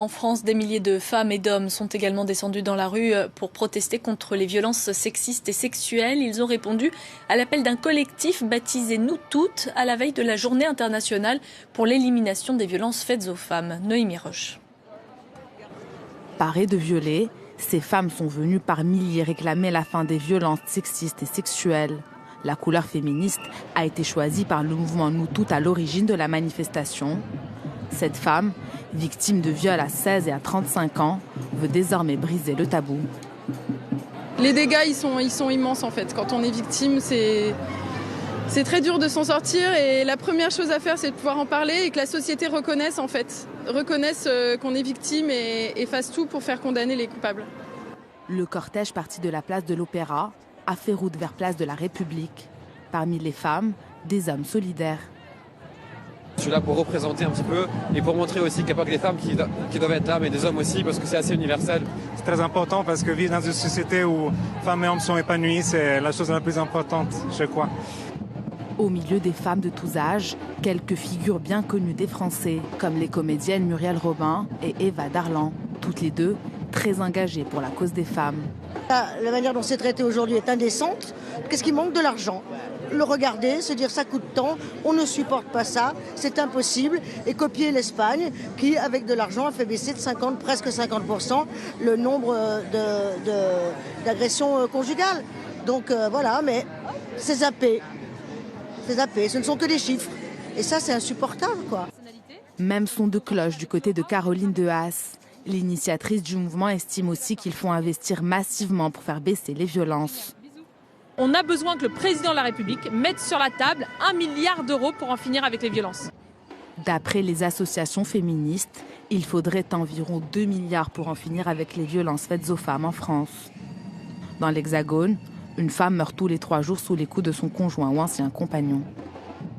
En France, des milliers de femmes et d'hommes sont également descendus dans la rue pour protester contre les violences sexistes et sexuelles. Ils ont répondu à l'appel d'un collectif baptisé Nous Toutes à la veille de la Journée internationale pour l'élimination des violences faites aux femmes. Noémie Roche. Parées de violer, ces femmes sont venues par milliers réclamer la fin des violences sexistes et sexuelles. La couleur féministe a été choisie par le mouvement Nous Toutes à l'origine de la manifestation. Cette femme, victime de viols à 16 et à 35 ans, veut désormais briser le tabou. Les dégâts, ils sont immenses en fait. Quand on est victime, c'est très dur de s'en sortir et la première chose à faire, c'est de pouvoir en parler et que la société reconnaisse qu'on est victime et fasse tout pour faire condamner les coupables. Le cortège parti de la place de l'Opéra a fait route vers place de la République. Parmi les femmes, des hommes solidaires. Je suis là pour représenter un petit peu et pour montrer aussi qu'il n'y a pas que les femmes qui doivent être là, mais des hommes aussi, parce que c'est assez universel. C'est très important parce que vivre dans une société où femmes et hommes sont épanouis, c'est la chose la plus importante, je crois. Au milieu des femmes de tous âges, quelques figures bien connues des Français, comme les comédiennes Muriel Robin et Eva Darlan, toutes les deux très engagées pour la cause des femmes. La manière dont c'est traité aujourd'hui est indécente. Qu'est-ce qui manque? De l'argent. Le regarder, se dire ça coûte tant, on ne supporte pas ça, c'est impossible, et copier l'Espagne qui, avec de l'argent, a fait baisser de presque 50% le nombre d'agressions conjugales. Donc voilà, mais c'est zappé. C'est zappé, ce ne sont que des chiffres. Et ça, c'est insupportable, quoi. Même son de cloche du côté de Caroline de Haas. L'initiatrice du mouvement estime aussi qu'il faut investir massivement pour faire baisser les violences. On a besoin que le président de la République mette sur la table 1 milliard d'euros pour en finir avec les violences. D'après les associations féministes, il faudrait environ 2 milliards pour en finir avec les violences faites aux femmes en France. Dans l'Hexagone, une femme meurt tous les 3 jours sous les coups de son conjoint ou ancien compagnon.